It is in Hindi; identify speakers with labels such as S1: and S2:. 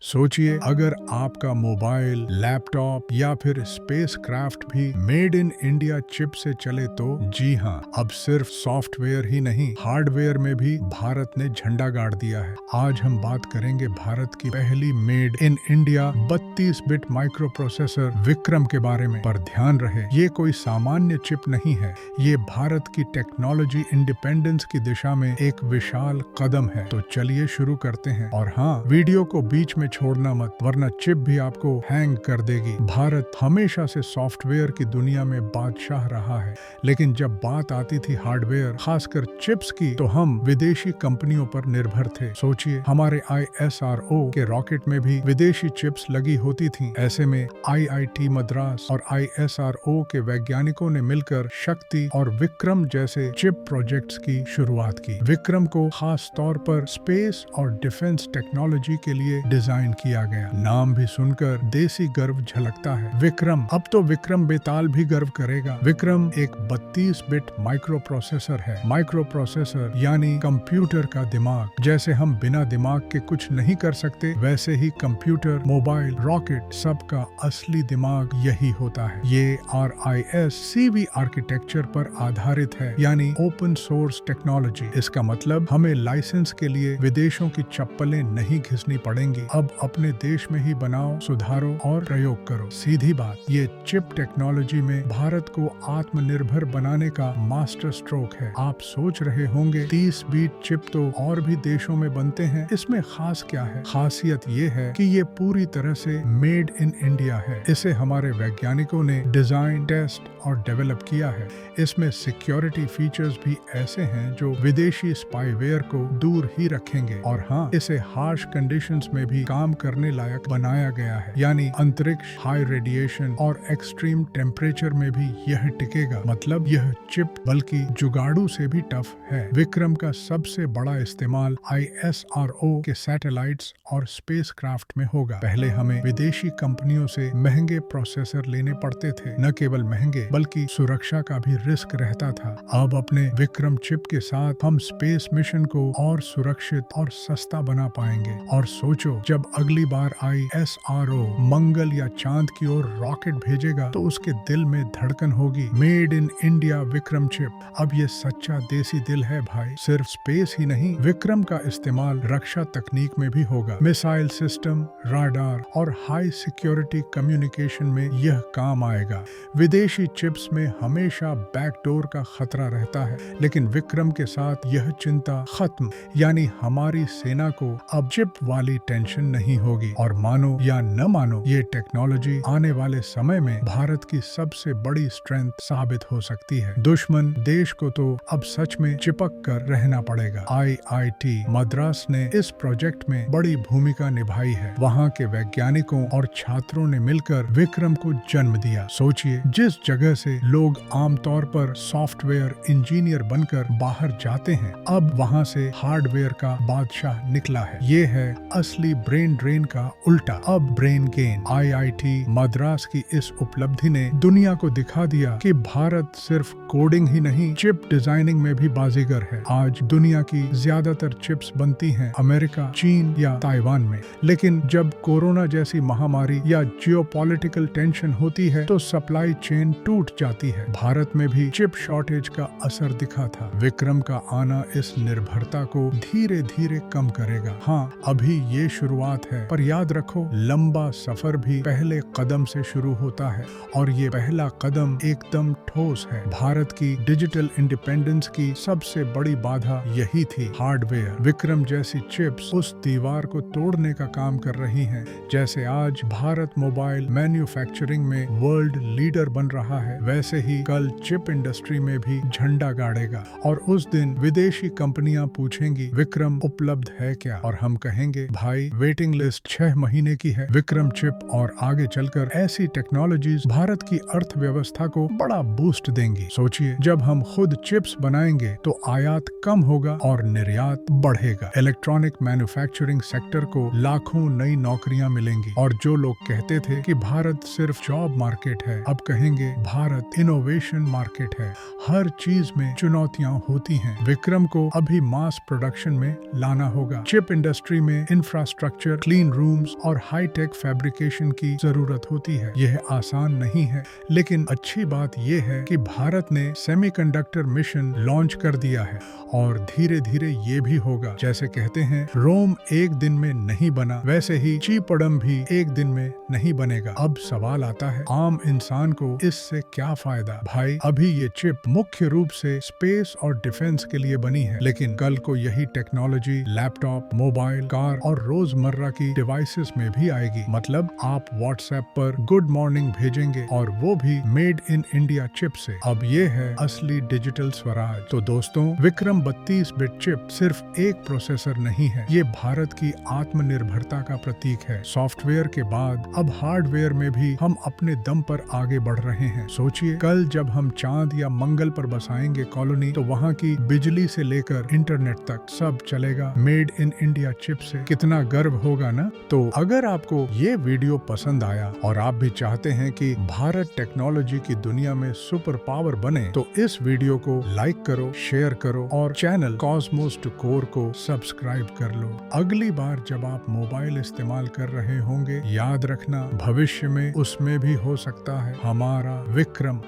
S1: सोचिए अगर आपका मोबाइल, लैपटॉप या फिर स्पेसक्राफ्ट भी मेड इन इंडिया चिप से चले तो जी हाँ, अब सिर्फ सॉफ्टवेयर ही नहीं, हार्डवेयर में भी भारत ने झंडा गाड़ दिया है। आज हम बात करेंगे भारत की पहली made in India 32 bit micro processor Vikram के बारे में। पर ध्यान रहे, ये कोई सामान्य चिप नहीं है, ये भारत की टेक्नोलॉजी इंडिपेंडेंस की दिशा में एक विशाल कदम है। तो चलिए शुरू करते हैं। और हाँ, वीडियो को बीच में छोड़ना मत, वरना चिप भी आपको हैंग कर देगी। भारत हमेशा से सॉफ्टवेयर की दुनिया में बादशाह रहा है, लेकिन जब बात आती थी हार्डवेयर, खासकर चिप्स की, तो हम विदेशी कंपनियों पर निर्भर थे। सोचिए, हमारे ISRO के रॉकेट में भी विदेशी चिप्स लगी होती थीं। ऐसे में IIT मद्रास और ISRO के वैज्ञानिकों ने मिलकर शक्ति और विक्रम जैसे चिप प्रोजेक्ट्स की शुरुआत की। विक्रम को खास तौर पर स्पेस और डिफेंस टेक्नोलॉजी के लिए डिजाइन किया गया। नाम भी सुनकर देसी गर्व झलकता है। विक्रम, अब तो विक्रम बेताल भी गर्व करेगा। विक्रम एक 32 बिट माइक्रो प्रोसेसर है। माइक्रो प्रोसेसर यानी कंप्यूटर का दिमाग। जैसे हम बिना दिमाग के कुछ नहीं कर सकते, वैसे ही कंप्यूटर, मोबाइल, रॉकेट, सबका असली दिमाग यही होता है। ये RISC-V आर्किटेक्चर पर आधारित है, यानी ओपन सोर्स टेक्नोलॉजी। इसका मतलब हमें लाइसेंस के लिए विदेशों की चप्पलें नहीं घिसनी पड़ेंगी। अब अपने देश में ही बनाओ, सुधारो और प्रयोग करो। सीधी बात, ये चिप टेक्नोलॉजी में भारत को आत्मनिर्भर बनाने का मास्टर स्ट्रोक है। आप सोच रहे होंगे 30 बीट चिप तो और भी देशों में बनते हैं, इसमें खास क्या है? खासियत ये है कि ये पूरी तरह से मेड इन इंडिया है। इसे हमारे वैज्ञानिकों ने डिजाइन, टेस्ट और डेवलप किया है। इसमें सिक्योरिटी फीचर्स भी ऐसे हैं जो विदेशी स्पाईवेयर को दूर ही रखेंगे। और हाँ, इसे हार्श कंडीशंस में भी काम करने लायक बनाया गया है, यानी अंतरिक्ष, हाई रेडिएशन और एक्सट्रीम टेम्परेचर में भी यह टिकेगा। मतलब यह चिप बल्कि जुगाड़ू से भी टफ है। विक्रम का सबसे बड़ा इस्तेमाल ISRO के सैटेलाइट्स और स्पेसक्राफ्ट में होगा। पहले हमें विदेशी कंपनियों से महंगे प्रोसेसर लेने पड़ते थे। न केवल महंगे, बल्कि सुरक्षा का भी रिस्क रहता था। अब अपने विक्रम चिप के साथ हम स्पेस मिशन को और सुरक्षित और सस्ता बना पाएंगे। और सोचो, जब अगली बार ISRO मंगल या चांद की ओर रॉकेट भेजेगा तो उसके दिल में धड़कन होगी, made in India Vikram chip. अब ये सच्चा देसी दिल है भाई। सिर्फ स्पेस ही नहीं, विक्रम का इस्तेमाल रक्षा तकनीक में भी होगा। मिसाइल सिस्टम, राडार और हाई सिक्योरिटी कम्युनिकेशन में यह काम आएगा। विदेशी चिप्स में हमेशा बैकडोर का खतरा रहता है, लेकिन विक्रम के साथ यह चिंता खत्म, यानी हमारी सेना को अब चिप वाली टेंशन नहीं होगी। और मानो या न मानो, ये टेक्नोलॉजी आने वाले समय में भारत की सबसे बड़ी स्ट्रेंथ साबित हो सकती है। दुश्मन देश को तो अब सच में चिपक कर रहना पड़ेगा। IIT मद्रास ने इस प्रोजेक्ट में बड़ी भूमिका निभाई है। वहाँ के वैज्ञानिकों और छात्रों ने मिलकर विक्रम को जन्म दिया। सोचिए, जिस जगह से लोग आमतौर पर सॉफ्टवेयर इंजीनियर बनकर बाहर जाते हैं, अब वहाँ से हार्डवेयर का बादशाह निकला है। ये है असली ब्रेन ड्रेन का उल्टा, अब ब्रेन गेन। IIT मद्रास की इस उपलब्धि ने दुनिया को दिखा दिया कि भारत सिर्फ कोडिंग ही नहीं, चिप डिजाइनिंग में भी बाजीगर है। आज दुनिया की ज्यादातर चिप्स बनती हैं अमेरिका, चीन या ताइवान में, लेकिन जब कोरोना जैसी महामारी या जियोपॉलिटिकल टेंशन होती है तो सप्लाई चेन टूट जाती है। भारत में भी चिप शॉर्टेज का असर दिखा था। विक्रम का आना इस निर्भरता को धीरे धीरे कम करेगा। हाँ, अभी ये शुरुआत है, पर याद रखो, लंबा सफर भी पहले कदम से शुरू होता है, और ये पहला कदम एकदम ठोस है। भारत की डिजिटल इंडिपेंडेंस की सबसे बड़ी बाधा यही थी, हार्डवेयर। विक्रम जैसी चिप्स उस दीवार को तोड़ने का काम कर रही हैं। जैसे आज भारत मोबाइल मैन्युफैक्चरिंग में वर्ल्ड लीडर बन रहा है, वैसे ही कल चिप इंडस्ट्री में भी झंडा गाड़ेगा। और उस दिन विदेशी कंपनियां पूछेंगी, विक्रम उपलब्ध है क्या? और हम कहेंगे, भाई वेटिंग लिस्ट 6 महीने की है। विक्रम चिप और आगे चलकर ऐसी टेक्नोलॉजीज भारत की अर्थव्यवस्था को बड़ा बूस्ट देंगी। सोचिए, जब हम खुद चिप्स बनाएंगे तो आयात कम होगा और निर्यात बढ़ेगा। इलेक्ट्रॉनिक मैन्युफैक्चरिंग सेक्टर को लाखों नई नौकरियां मिलेंगी। और जो लोग कहते थे कि भारत सिर्फ जॉब मार्केट है, अब कहेंगे भारत इनोवेशन मार्केट है। हर चीज में चुनौतियां होती हैं। विक्रम को अभी मास प्रोडक्शन में लाना होगा। चिप इंडस्ट्री में इंफ्रास्ट्रक्चर आर्किटेक्चर, क्लीन रूम्स और हाई टेक फैब्रिकेशन की जरूरत होती है। यह आसान नहीं है, लेकिन अच्छी बात यह है कि भारत ने सेमीकंडक्टर मिशन लॉन्च कर दिया है और धीरे धीरे ये भी होगा। जैसे कहते हैं, रोम एक दिन में नहीं बना, वैसे ही चीपड़म भी एक दिन में नहीं बनेगा। अब सवाल आता है, आम इंसान को इससे क्या फायदा? भाई, अभी ये चिप मुख्य रूप से स्पेस और डिफेंस के लिए बनी है, लेकिन कल को यही टेक्नोलॉजी लैपटॉप, मोबाइल, कार और रोजमर्रा की डिवाइसेस में भी आएगी। मतलब आप व्हाट्सएप पर गुड मॉर्निंग भेजेंगे और वो भी मेड इन इंडिया चिप से। अब ये है असली डिजिटल स्वराज। तो दोस्तों, विक्रम 32 बिट चिप सिर्फ एक प्रोसेसर नहीं है, ये भारत की आत्मनिर्भरता का प्रतीक है। सॉफ्टवेयर के बाद अब हार्डवेयर में भी हम अपने दम पर आगे बढ़ रहे हैं। सोचिए, कल जब हम चांद या मंगल पर बसाएंगे कॉलोनी, तो वहाँ की बिजली से लेकर इंटरनेट तक सब चलेगा मेड इन इंडिया चिप से। कितना गर्व होगा ना? तो अगर आपको ये वीडियो पसंद आया और आप भी चाहते हैं कि भारत टेक्नोलॉजी की दुनिया में सुपर पावर बने, तो इस वीडियो को लाइक करो, शेयर करो और चैनल कॉस्मोस टू कोर को सब्सक्राइब कर लो। अगली बार जब आप मोबाइल इस्तेमाल कर रहे होंगे, याद रखना, भविष्य में उसमें भी हो सकता है हमारा विक्रम।